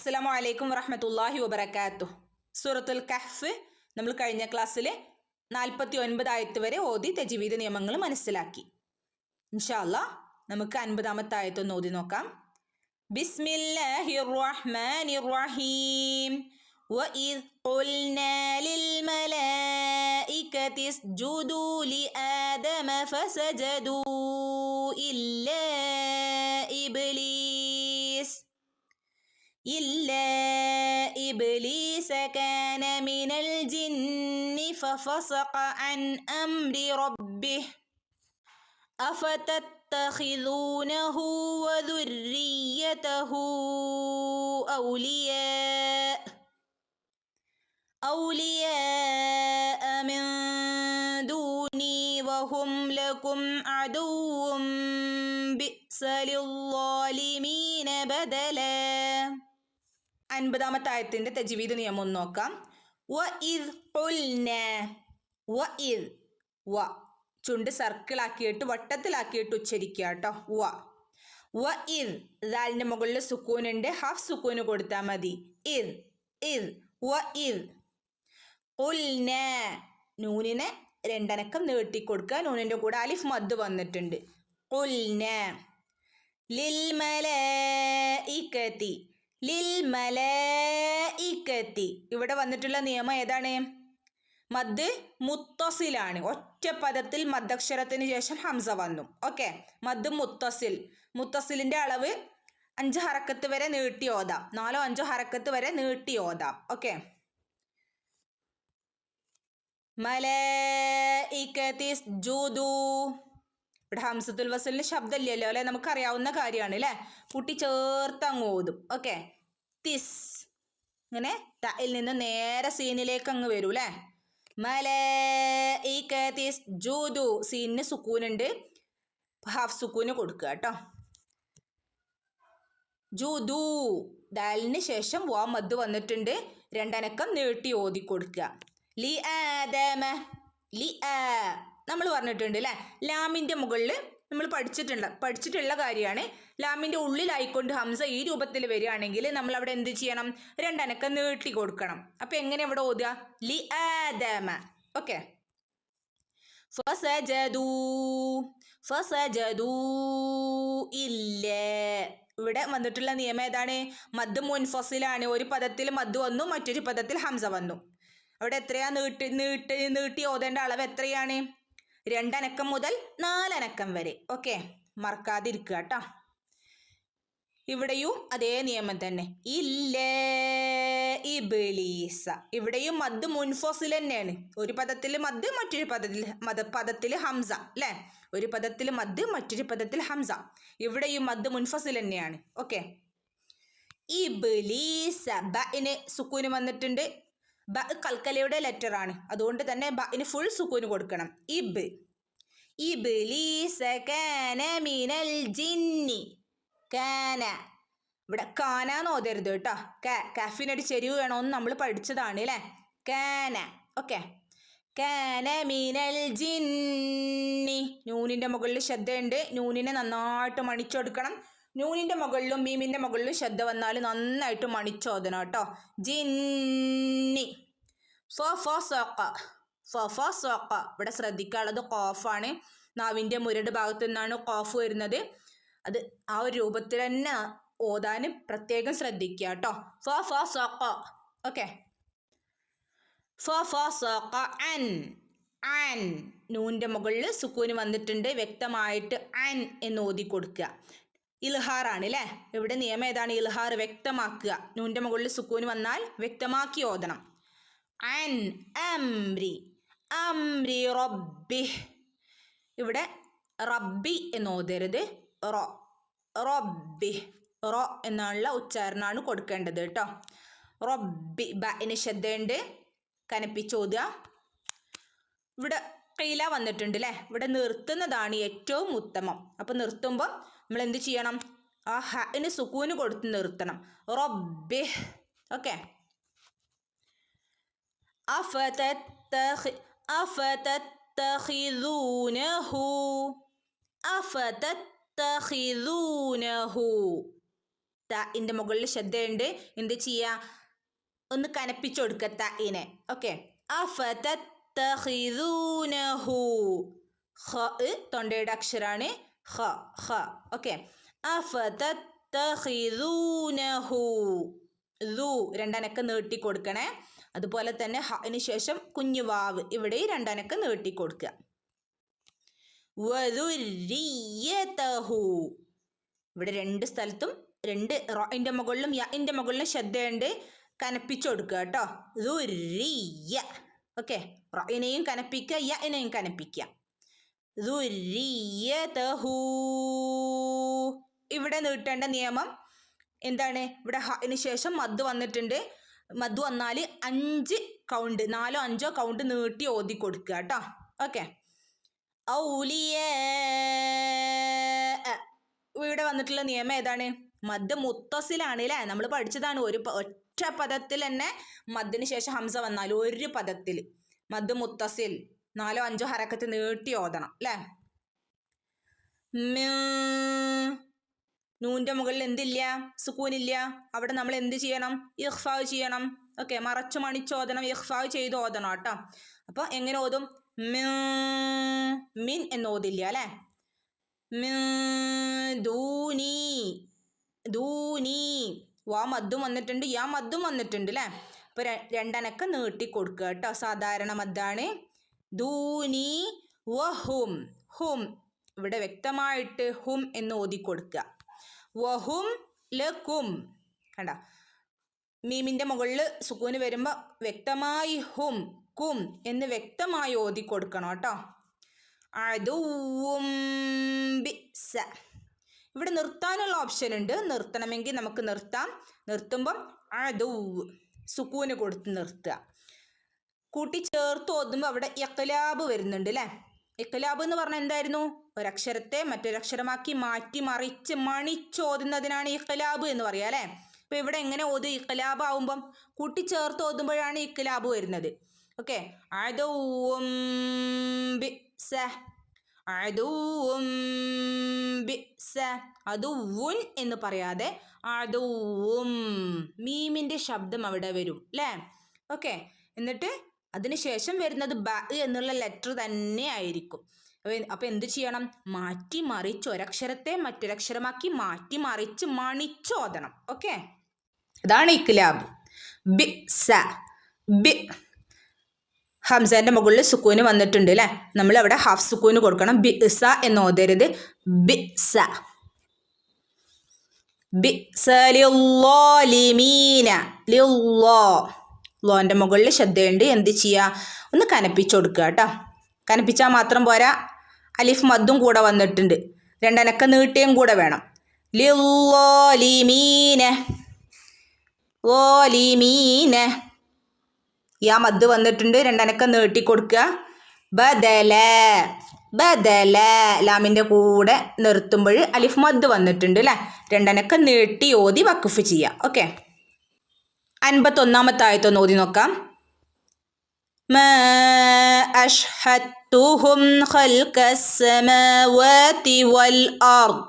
അസ്സലാമു അലൈക്കും വറഹ്മത്തുള്ളാഹി വബറകാതുഹു. സൂറത്തുൽ കഹ്ഫ് നമ്മൾ കഴിഞ്ഞ ക്ലാസ്സിൽ 49 ആയത്ത് വരെ ഓതി തജ്വീദ് നിയമങ്ങൾ മനസ്സിലാക്കി. ഇൻഷാ അല്ലാഹ് നമുക്ക് 50-ാമത്തെ ആയത്ത് ഒന്ന് ഓതി നോക്കാം. ബിസ്മില്ലാഹിർ റഹ്മാനിർ റഹീം. وَإِذْ قُلْنَا لِلْمَلَائِكَةِ اسْجُدُوا لِآدَمَ فَسَجَدُوا إِلَّا إِبْلِيسَ كَانَ مِنَ الْجِنِّ فَفَسَقَ عَنْ أَمْرِ رَبِّهِ أَفَتَتَّخِذُونَهُ وَذُرِّيَّتَهُ أولياء من دوني وهم لكم عدو بئس للظالمين بدلا. 50-ാമത്തെ ആയത്തിന്റെ തജ്വീദ് നിയമം ഒന്ന് നോക്കാം. വഇദ് ഖുൽന, വഇദ് വ ചുണ്ട് സർക്കിളാക്കിയിട്ട് വട്ടത്തിലാക്കിയിട്ട് ഉച്ചരിക്കുക കേട്ടോ. വഇദ് ദാലിന്റെ മുകളിൽ സുക്കൂനുണ്ട്, ഹാഫ് സുക്കൂന് കൊടുത്താൽ മതി. ഇദ് ഇദ് വഇദ് ഖുൽന, നൂനിനെ രണ്ടനക്കം നീട്ടിക്കൊടുക്കുക. നൂനിന്റെ കൂടെ അലിഫ് മദ് വന്നിട്ടുണ്ട്. ഖുൽന ലിൽ മലായികതി, ലിൽ മലായികതി ഇവിടെ വന്നിട്ടുള്ള നിയമം ഏതാണ്? മദ് മുത്തസിലാണ്. ഒറ്റ പദത്തിൽ മദ്ദക്ഷരത്തിന് ശേഷം ഹംസ വന്നു. ഓക്കെ, മദ് മുത്തസിലിന്റെ അളവ് 5 ഹറക്കത്ത് വരെ നീട്ടി ഓതാം. 4-5 ഹറക്കത്ത് വരെ നീട്ടി ഓതാം. ഓക്കെ, മലായികതി ഇസ്ജുദു, ഇവിടെ ഹംസത്തുൽ വസലിന് ശബ്ദമില്ലല്ലോ അല്ലെ, നമുക്കറിയാവുന്ന കാര്യമാണ് അല്ലേ. കൂട്ടി ചേർത്ത് അങ്ങ് ഓതും. ഓക്കെ, തിസ് ഇങ്ങനെ തയിൽ നിന്ന് നേരെ സീനിലേക്ക് അങ്ങ് വരൂ അല്ലേ. മലായികതി ഇസ്ജുദു, സീനിന് സുക്കൂനുണ്ട്, ഹാഫ് സുക്കൂന് കൊടുക്കുക കേട്ടോ. ജുദു, ദാലിന് ശേഷം വാ മദ് വന്നിട്ടുണ്ട്, രണ്ടനക്കം നീട്ടി ഓതി കൊടുക്കുക. ലി ആദമ, ലി ആ നമ്മൾ പറഞ്ഞിട്ടുണ്ട് അല്ലേ. ലാമിൻ്റെ മുകളിൽ നമ്മൾ പഠിച്ചിട്ടുള്ള കാര്യമാണ്. ലാമിൻ്റെ ഉള്ളിലായിക്കൊണ്ട് ഹംസ ഈ രൂപത്തിൽ വരികയാണെങ്കിൽ നമ്മൾ അവിടെ എന്ത് ചെയ്യണം? രണ്ടനക്കം നീട്ടി കൊടുക്കണം. അപ്പം എങ്ങനെ ഇവിടെ ഓതുക? ലി ആദമ. ഓക്കെ, ഫസജദൂ, ഫസജദൂ ഇല്ല, ഇവിടെ വന്നിട്ടുള്ള നിയമം ഏതാണ്? മദ് മുൻഫസിലാണ്. ഒരു പദത്തിൽ മദ് വന്നു, മറ്റൊരു പദത്തിൽ ഹംസ വന്നു. അവിടെ എത്രയാ നീട്ടി ഓതേണ്ട അളവ് എത്രയാണ്? 2 അനക്കം മുതൽ 4 അനക്കം വരെ. ഓക്കെ, മറക്കാതിരിക്കുക കേട്ടോ. ഇവിടെയും അതേ നിയമം തന്നെ. ഇല്ല ഇബ്ലീസ, ഇവിടെയും മദ് മുൻഫസിൽ തന്നെയാണ്. ഒരു പദത്തിൽ മദ്, മറ്റൊരു പദത്തിൽ ഹംസ അല്ലേ. ഒരു പദത്തിൽ മദ്, മറ്റൊരു പദത്തിൽ ഹംസ. ഇവിടെയും മദ് മുൻഫസിൽ തന്നെയാണ്. ഓക്കെ, ഇബ്ലീസ, ബഇന് സുക്കൂന് വന്നിട്ടുണ്ട്. ബ കൽക്കലയുടെ ലെറ്റർ ആണ്, അതുകൊണ്ട് തന്നെ ബഇന് ഫുൾ സുക്കൂന് കൊടുക്കണം. ഇബ്ലീസ കാന മിനൽ ജിന്നി, കാന ഇവിടെ കാനാന്ന് ഓതരുത് കേട്ടോ. കാഫിനൊരു ചെരിവ് വേണമെന്ന് നമ്മൾ പഠിച്ചതാണ് അല്ലേ. കാന. ഓക്കെ, കാന മിനൽ ജിന്നി, നൂനിൻ്റെ മുകളിൽ ശ്രദ്ധയുണ്ട്, നൂനിനെ നന്നായിട്ട് മണിച്ചെടുക്കണം. നൂനിൻ്റെ മുകളിലും മീമിൻ്റെ മുകളിലും ശ്രദ്ധ വന്നാൽ നന്നായിട്ട് മണിച്ചോദനം കേട്ടോ. ജിന്നി. ഫഫസഖ, ഫഫസഖ ഇവിടെ ശ്രദ്ധിക്കാനുള്ളത് ഖാഫാണ്. നാവിൻ്റെ മുരട് ഭാഗത്തു നിന്നാണ് ഖാഫ് വരുന്നത്. അത് ആ ഒരു രൂപത്തിൽ തന്നെ ഓതാൻ പ്രത്യേകം ശ്രദ്ധിക്കുക കേട്ടോ. ഫഫസഖ. ഓക്കെ, ഫഫസഖ അൻ, അൻ നൂനിൻ്റെ മുകളിൽ സുക്കൂന് വന്നിട്ടുണ്ട്, വ്യക്തമായിട്ട് അൻ എന്ന് ഓതി കൊടുക്കുക. ഇൽഹാറാണ് അല്ലേ. ഇവിടെ നിയമം ഏതാണ്? ഇൽഹാർ, വ്യക്തമാക്കുക. നൂൻ്റെ മുകളിൽ സുക്കൂന് വന്നാൽ വ്യക്തമാക്കി ഓതണം. അൻ അംരി, അംരി റബ്ബി, ഇവിടെ റബ്ബി എന്ന് ഓതരുത്, റബ്ബി, റോ എന്നുള്ള ഉച്ചാരണമാണ് കൊടുക്കേണ്ടത് കേട്ടോ. റബ്ബി, ബഇന് ശ്രദ്ധയുണ്ട്, കനപ്പിച്ചോതുക. ഇവിടെ ഖീല വന്നിട്ടുണ്ട് അല്ലേ. ഇവിടെ നിർത്തുന്നതാണ് ഏറ്റവും ഉത്തമം. അപ്പം നിർത്തുമ്പോൾ നമ്മൾ എന്ത് ചെയ്യണം? ആ ഹന് സുക്കൂന് കൊടുത്ത് നിർത്തണം. റബ്ബി. ഓക്കെ, അഫതത്തഖിദൂനഹു, അഫതത്തഖിദൂനഹു ഇൻ്റെ മുകളിൽ ശ്രദ്ധയുണ്ട്. എന്ത് ചെയ്യുക? ഒന്ന് കനപ്പിച്ചു കൊടുക്കുക തഇനെ. ഓക്കെ. അഫതത്തഖിദൂനഹു. ഖ തൊണ്ടയുടെ അക്ഷരാണ് ഖ ഖ. ഓക്കെ. അഫതത്തഖിദൂനഹു. ദു രണ്ടനക്ക് നീട്ടി കൊടുക്കണേ. അതുപോലെ തന്നെ ഹന് ശേഷം കുഞ്ഞു വാവ് ഇവിടെ രണ്ടനക്ക് നീട്ടി കൊടുക്കുക. വദുരിയതഹു. ഇവിടെ രണ്ട് സ്ഥലത്തും രണ്ട് റഇൻ്റെ മുകളിലും യഇൻ്റെ മുകളിലും ശ്രദ്ധയുണ്ട്. കനപ്പിച്ചു കൊടുക്കുക കേട്ടോ. ദുരിയ. ഓക്കെ. റഇനെയും കനപ്പിക്കുക, യഇനെയും കനപ്പിക്കുക. ദുരിയതഹു. ഇവിടെ നീട്ടേണ്ട നിയമം എന്താണ്? ഇവിടെ ഹന് ശേഷം മദ് വന്നിട്ടുണ്ട്. മദ് വന്നാൽ 5 കൗണ്ട്, 4 5 കൗണ്ട് നീട്ടി ഓതി കൊടുക്കുക കേട്ടോ. ഓക്കെ. ഔലിയ. ഇവിടെ വന്നിട്ടുള്ള നിയമം ഏതാണ്? മദ് മുത്തസിലാണ് അല്ലേ? നമ്മൾ പഠിച്ചതാണ്. ഒറ്റ പദത്തിൽ തന്നെ മദ്ദിന് ശേഷം ഹംസ വന്നാൽ ഒരു പദത്തിൽ മദ് മുത്തസിൽ 4 5 ഹറക്കത്ത് നീട്ടി ഓതണം അല്ലേ? നൂൻ്റെ മുകളിൽ എന്തില്ല? സുക്കൂനില്ല. അവിടെ നമ്മൾ എന്ത് ചെയ്യണം? ഇഖ്ഫാ ചെയ്യണം. ഓക്കെ. മറച്ചു മണിച്ചോദനം, ഇഖ്ഫാ ചെയ്ത് ഓതണം കേട്ടോ. അപ്പോൾ എങ്ങനെ ഓതും? മിൻ എന്ന് ഓതില്ല അല്ലേ? ദൂനി. ദൂനി. വാ മദ്ദും വന്നിട്ടുണ്ട്, യാ മദ്ദും വന്നിട്ടുണ്ട് അല്ലേ? അപ്പോൾ രണ്ടനക്ക് നീട്ടി കൊടുക്കുക കേട്ടോ. സാധാരണ മദ്ദാണ്. ദൂനി വഹും. ഹും ഇവിടെ വ്യക്തമായിട്ട് ഹും എന്ന് ഓതി കൊടുക്കുക. വഹും ലക്കും. കണ്ട, മീമിൻ്റെ മുകളിൽ സുക്കൂന് വരുമ്പോൾ വ്യക്തമായി ഹും കും എന്ന് വ്യക്തമായി ഓതി കൊടുക്കണം കേട്ടോ. അദുവും ബിസ. ഇവിടെ നിർത്താനുള്ള ഓപ്ഷൻ ഉണ്ട്. നിർത്തണമെങ്കിൽ നമുക്ക് നിർത്താം. നിർത്തുമ്പം അദുവ് സുക്കൂന് കൊടുത്ത് നിർത്തുക. കൂട്ടി ചേർത്ത് ഓതുമ്പോൾ അവിടെ ഇഖ്ലാബ് വരുന്നുണ്ട് അല്ലേ? ഇഖ്ലാബ് എന്ന് പറഞ്ഞാൽ എന്തായിരുന്നു? ഒരക്ഷരത്തെ മറ്റൊരക്ഷരമാക്കി മാറ്റി മറിച്ച് മണിച്ചോതുന്നതിനാണ് ഇഖ്ലാബ് എന്ന് പറയുക അല്ലേ? അപ്പോൾ ഇവിടെ എങ്ങനെ ഓത്? ഇഖ്ലാബ് ആവുമ്പം കൂട്ടി ചേർത്ത് ഓതുമ്പോഴാണ് ഇഖ്ലാബ് വരുന്നത്. ഓക്കെ. അദുവും ബിസ. അദുവും ബിസ. അദുവുൻ എന്ന് പറയാതെ അദുവും. മീമിൻ്റെ ശബ്ദം അവിടെ വരും അല്ലേ? ഓക്കെ. എന്നിട്ട് അതിനുശേഷം വരുന്നത് ബ എന്നുള്ള ലെറ്റർ തന്നെ ആയിരിക്കും. അപ്പോൾ എന്ത് ചെയ്യണം? മാറ്റി മറിച്ച് ഒരക്ഷരത്തെ മറ്റൊരക്ഷരമാക്കി മാറ്റി മറിച്ച് മണിച്ചോദനം. ഓക്കെ. അതാണ് ഇഖ്ലാബ്. ബിസ. ബി. ഹംസന്റെ മുകളിൽ സുക്കൂന് വന്നിട്ടുണ്ട് അല്ലേ? നമ്മൾ അവിടെ ഹാഫ് സുക്കൂന് കൊടുക്കണം. ബിസ എന്ന് ഓതരുത്. ബിസ. ബിസ ലില്ലാലിമീന. ലില്ലാ. ലോൻ്റെ മുകളിൽ ശ്രദ്ധയുണ്ട്. എന്ത് ചെയ്യുക? ഒന്ന് കനപ്പിച്ചു കൊടുക്കുക കേട്ടോ. കനപ്പിച്ചാൽ മാത്രം പോരാ, അലിഫ് മദ്ദും കൂടെ വന്നിട്ടുണ്ട്. രണ്ടനക്ക നീട്ടിയും കൂടെ വേണം. ലില്ലാലിമീന. ലോലിമീന. യാ മദ് വന്നിട്ടുണ്ട്. രണ്ടനക്ക നീട്ടി കൊടുക്കുക. ബദല. ബദല. ലാമിൻ്റെ കൂടെ നിർത്തുമ്പോൾ അലിഫ് മദ് വന്നിട്ടുണ്ട് അല്ലേ? രണ്ടനക്ക നീട്ടി ഓതി വഖഫ് ചെയ്യുക. ഓക്കെ. 51-ാമത്തെ ആയത്തൊന്ന് ഓതി നോക്കാം. മാ അഷ്ഹത്തുഹും ഖൽഖസ്സമാവാതി വൽ അർദ്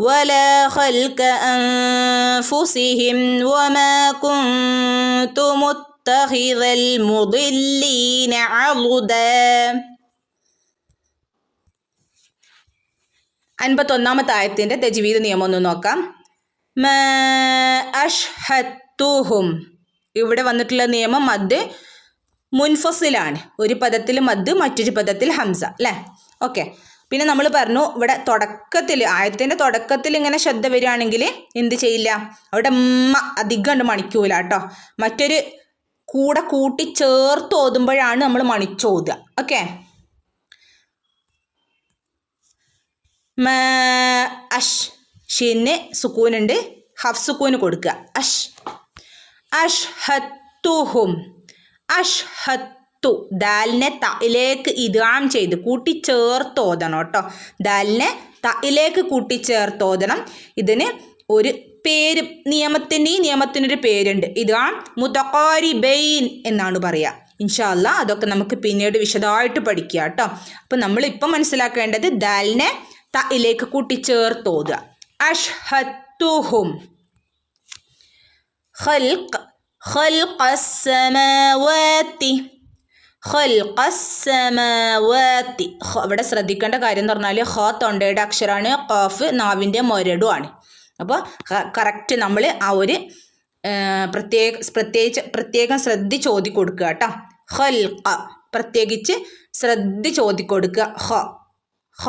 വലാ ഖൽഖ അൻഫുസിഹിം വമാ കുൻതു മുത്തഖിദൽ മുദില്ലീന അളുദാ. 51-ാമത്തെ ആയത്തിൻ്റെ തജ്വീദ് നിയമം ഒന്ന് നോക്കാം. മാ അഷ്ഹത്തുഹും. ഇവിടെ വന്നിട്ടുള്ള നിയമം മദ് മുൻഫസിലാണ്. ഒരു പദത്തിൽ മദ്, മറ്റൊരു പദത്തിൽ ഹംസ അല്ലേ? ഓക്കെ. പിന്നെ നമ്മൾ പറഞ്ഞു ഇവിടെ തുടക്കത്തിൽ, ആയത്തിൻ്റെ തുടക്കത്തിൽ ഇങ്ങനെ ശ്രദ്ധ വരികയാണെങ്കിൽ എന്ത് ചെയ്യില്ല? അവിടെ അധികം മണിക്കൂല കേട്ടോ. മറ്റൊരു കൂടെ കൂട്ടി ചേർത്ത് ഓതുമ്പോഴാണ് നമ്മൾ മണിച്ചോതുക. ഓക്കെ. അഷ്. ഷിന് സുക്കൂനുണ്ട്, ഹഫ് സുക്കൂന് കൊടുക്കുക. അഷ്. അഷ്ഹത്തുഹും. അഷ്ഹത്തു. ദാലിനെ തയിലേക്ക് ഇദ്ഗാം ചെയ്ത് കൂട്ടിച്ചേർത്ത് ഓതണം കേട്ടോ. ദാലിനെ തയിലേക്ക് കൂട്ടിച്ചേർത്ത് ഓതണം. ഇതിന് ഒരു പേര്, നിയമത്തിനൊരു പേരുണ്ട്. ഇദ്ഗാം മുതഖാരിബൈൻ എന്നാണ് പറയുക. ഇൻഷാ അല്ലാഹ് അതൊക്കെ നമുക്ക് പിന്നീട് വിശദമായിട്ട് പഠിക്കുക കേട്ടോ. അപ്പം നമ്മളിപ്പം മനസ്സിലാക്കേണ്ടത് ദാലിനെ തയിലേക്ക് കൂട്ടിച്ചേർത്ത് ഓതുക. അഷ്ഹത്ത്. خلقتهم خلق السماوات خلق السماوات. ഇവിടെ ശ്രദ്ധിക്കേണ്ട കാര്യം എന്ന് പറഞ്ഞാൽ ഹ തൊണ്ടയുടെ അക്ഷരമാണ്, ഖാഫ് നാവിൻ്റെ മുരടുമാണ്. അപ്പോൾ കറക്റ്റ് നമ്മൾ ആ ഒരു പ്രത്യേകം ശ്രദ്ധിച്ച് ഓതി കൊടുക്കുക കേട്ടോ. ഖൽഖ പ്രത്യേകിച്ച് ശ്രദ്ധിച്ച് ഓതി കൊടുക്കുക. ഹ ഹ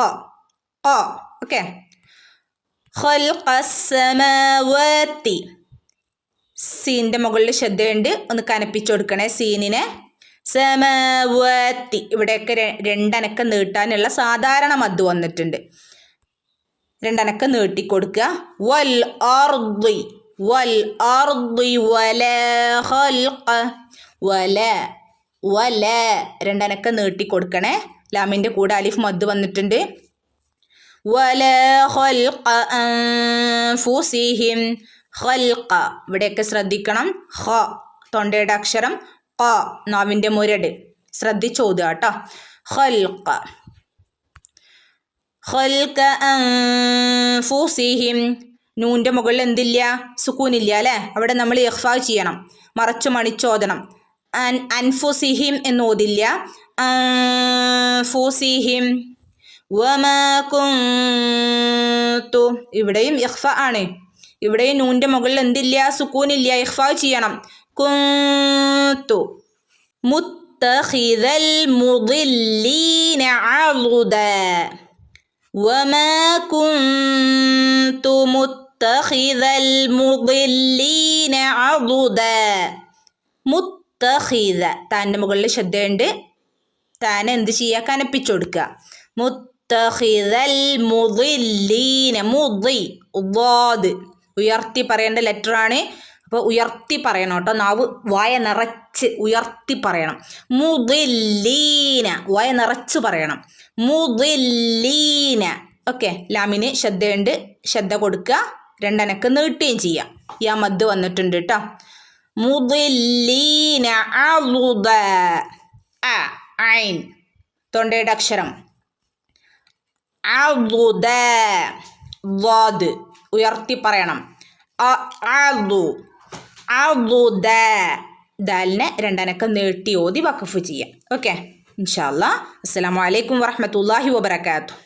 ഖ. ഓക്കെ. ഖൽഖ അസ്സമാവാത്തി. സീൻ്റെ മുകളിൽ ശ്രദ്ധയുണ്ട്, ഒന്ന് കനപ്പിച്ചു കൊടുക്കണേ സീനിനെ. സമാവാത്തി ഇവിടെയൊക്കെ രണ്ടനക്കം നീട്ടാനുള്ള സാധാരണ മദ് വന്നിട്ടുണ്ട്. രണ്ടനക്കം നീട്ടിക്കൊടുക്കുക. വൽ അർദി വൽ അർദി വല ഖൽഖ വല വല രണ്ടനക്കം നീട്ടിക്കൊടുക്കണേ. ലാമിൻ്റെ കൂടെ അലിഫ് മദ് വന്നിട്ടുണ്ട്. വല ഖൽഖ അൻഫുസിഹിം ഖൽഖ ഇവിടെയൊക്കെ ശ്രദ്ധിക്കണം. ഖ തൊണ്ടയുടെ അക്ഷരം, ഖ നാവിൻ്റെ മുരട് ശ്രദ്ധിച്ചോതുക കേട്ടോ. ഖൽഖ ഖൽഖ അൻഫുസിഹിം. നൂൻ്റെ മുകളിൽ എന്തില്ല? സുക്കൂനില്ല അല്ലേ? അവിടെ നമ്മൾ ഇഖ്ഫാ ചെയ്യണം, മറച്ചു മണിച്ചോദണം. അൻഫുസിഹിം എന്ന് ഓതില്ല. അൻഫുസിഹിം. വമാ കുന്തു ഇവിടെയും ഇഖ്ഫ ആണ്. ഇവിടെയും നൂൻ്റെ മുകളിൽ എന്തില്ല? സുക്കൂനില്ല, ഇഖ്ഫാ ചെയ്യണം. കുന്തു മുത്തഖിദൽ മുദില്ലീന അളുദ വമാ കുന്തു മുത്തഖിദൽ മുദില്ലീന അളുദ. മുത്തഖിദ താൻ്റെ മുകളിൽ ശ്രദ്ധയുണ്ട്, താനെ എന്ത് ചെയ്യുക? കനപ്പിച്ചു കൊടുക്കുക. മുത്തഖിദൽ മുദില്ലീന മുദി ഉദാദ് ഉയർത്തി പറയേണ്ട ലെറ്ററാണ്. അപ്പോൾ ഉയർത്തി പറയണം കേട്ടോ. നാവ് വായ നിറച്ച് ഉയർത്തി പറയണം. മുദില്ലീന വായ നിറച്ച് പറയണം. മുദില്ലീന. ഓക്കെ. ലാമിന് ശ്രദ്ധയുണ്ട്, ശ്രദ്ധ കൊടുക്കുക. രണ്ടനക്ക് നീട്ടുകയും ചെയ്യാം. യാ മദ് വന്നിട്ടുണ്ട് കേട്ടോ. മുദില്ലീന അളുദ. ഐൻ തൊണ്ടയുടെ അക്ഷരം. അളുദ വാദ് ഉയർത്തി പറയണം. അളുദ ദാലിനെ രണ്ടനക്കം നീട്ടി ഓതി വഖഫ് ചെയ്യാം. ഓക്കെ. ഇൻഷാ അല്ലാഹ്. അസ്സലാമു അലൈക്കും വറഹ്മത്തുള്ളാഹി വബറകാതുഹു.